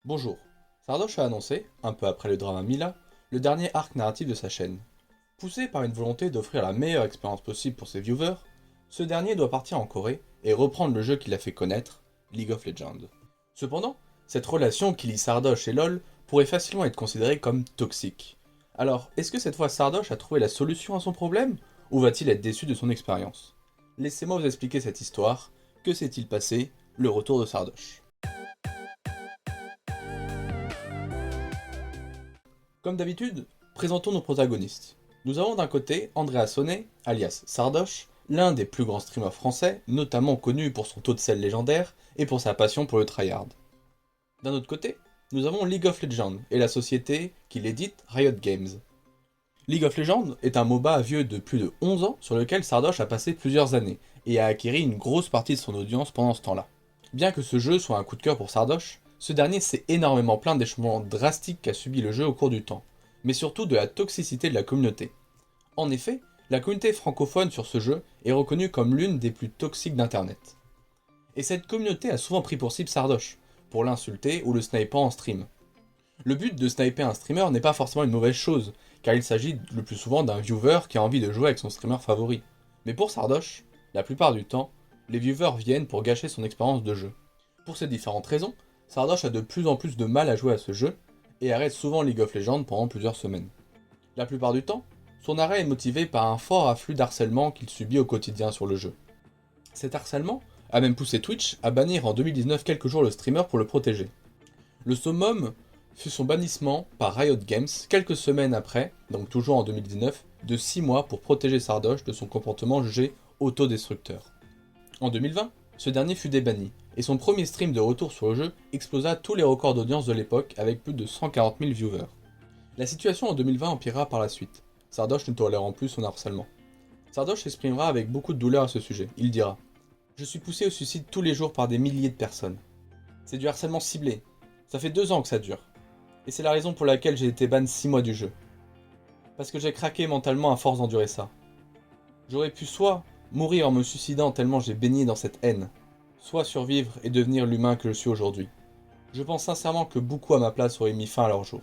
Bonjour, Sardoche a annoncé, un peu après le drama Mila, le dernier arc narratif de sa chaîne. Poussé par une volonté d'offrir la meilleure expérience possible pour ses viewers, ce dernier doit partir en Corée et reprendre le jeu qu'il a fait connaître, League of Legends. Cependant, cette relation qui lie Sardoche et LoL pourrait facilement être considérée comme toxique. Alors, est-ce que cette fois Sardoche a trouvé la solution à son problème, ou va-t-il être déçu de son expérience? Laissez-moi vous expliquer cette histoire. Que s'est-il passé? Le retour de Sardoche. Comme d'habitude, présentons nos protagonistes. Nous avons d'un côté Andrea Sonnet, alias Sardoche, l'un des plus grands streamers français, notamment connu pour son taux de sel légendaire et pour sa passion pour le tryhard. D'un autre côté, nous avons League of Legends et la société qui l'édite Riot Games. League of Legends est un MOBA vieux de plus de 11 ans sur lequel Sardoche a passé plusieurs années et a acquis une grosse partie de son audience pendant ce temps-là. Bien que ce jeu soit un coup de cœur pour Sardoche, ce dernier s'est énormément plaint des changements drastiques qu'a subi le jeu au cours du temps, mais surtout de la toxicité de la communauté. En effet, la communauté francophone sur ce jeu est reconnue comme l'une des plus toxiques d'internet. Et cette communauté a souvent pris pour cible Sardoche, pour l'insulter ou le sniper en stream. Le but de sniper un streamer n'est pas forcément une mauvaise chose, car il s'agit le plus souvent d'un viewer qui a envie de jouer avec son streamer favori. Mais pour Sardoche, la plupart du temps, les viewers viennent pour gâcher son expérience de jeu. Pour ces différentes raisons, Sardoche a de plus en plus de mal à jouer à ce jeu, et arrête souvent League of Legends pendant plusieurs semaines. La plupart du temps, son arrêt est motivé par un fort afflux d'harcèlement qu'il subit au quotidien sur le jeu. Cet harcèlement a même poussé Twitch à bannir en 2019 quelques jours le streamer pour le protéger. Le summum fut son bannissement par Riot Games quelques semaines après, donc toujours en 2019, de 6 mois pour protéger Sardoche de son comportement jugé autodestructeur. En 2020, ce dernier fut débanni, et son premier stream de retour sur le jeu explosa tous les records d'audience de l'époque avec plus de 140 000 viewers. La situation en 2020 empirera par la suite, Sardoche ne tolérant plus son harcèlement. Sardoche s'exprimera avec beaucoup de douleur à ce sujet, il dira « Je suis poussé au suicide tous les jours par des milliers de personnes. C'est du harcèlement ciblé, ça fait 2 ans que ça dure. Et c'est la raison pour laquelle j'ai été ban 6 mois du jeu. Parce que j'ai craqué mentalement à force d'endurer ça. J'aurais pu soit mourir en me suicidant tellement j'ai baigné dans cette haine, soit survivre et devenir l'humain que je suis aujourd'hui. Je pense sincèrement que beaucoup à ma place auraient mis fin à leur jour. »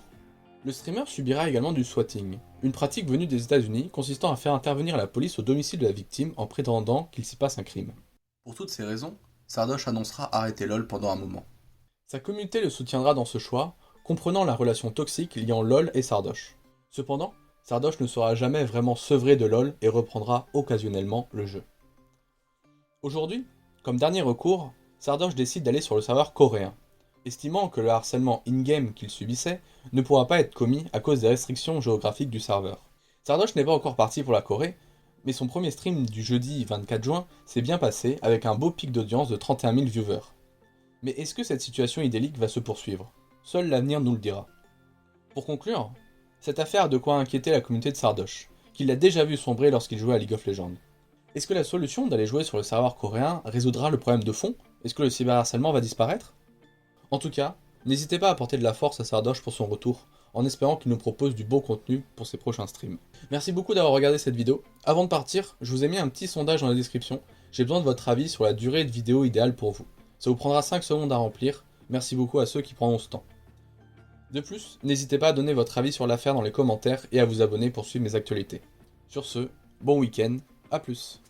Le streamer subira également du swatting, une pratique venue des États-Unis consistant à faire intervenir la police au domicile de la victime en prétendant qu'il s'y passe un crime. Pour toutes ces raisons, Sardoche annoncera arrêter LoL pendant un moment. Sa communauté le soutiendra dans ce choix, comprenant la relation toxique liant LoL et Sardoche. Cependant, Sardoche ne sera jamais vraiment sevré de LoL et reprendra occasionnellement le jeu. Aujourd'hui, comme dernier recours, Sardoche décide d'aller sur le serveur coréen, estimant que le harcèlement in-game qu'il subissait ne pourra pas être commis à cause des restrictions géographiques du serveur. Sardoche n'est pas encore parti pour la Corée, mais son premier stream du jeudi 24 juin s'est bien passé avec un beau pic d'audience de 31 000 viewers. Mais est-ce que cette situation idyllique va se poursuivre? Seul l'avenir nous le dira. Pour conclure, cette affaire a de quoi inquiéter la communauté de Sardoche, qui l'a déjà vu sombrer lorsqu'il jouait à League of Legends. Est-ce que la solution d'aller jouer sur le serveur coréen résoudra le problème de fond? Est-ce que le cyberharcèlement va disparaître? En tout cas, n'hésitez pas à apporter de la force à Sardoche pour son retour, en espérant qu'il nous propose du beau contenu pour ses prochains streams. Merci beaucoup d'avoir regardé cette vidéo. Avant de partir, je vous ai mis un petit sondage dans la description. J'ai besoin de votre avis sur la durée de vidéo idéale pour vous. Ça vous prendra 5 secondes à remplir. Merci beaucoup à ceux qui prendront ce temps. De plus, n'hésitez pas à donner votre avis sur l'affaire dans les commentaires et à vous abonner pour suivre mes actualités. Sur ce, bon week-end, à plus.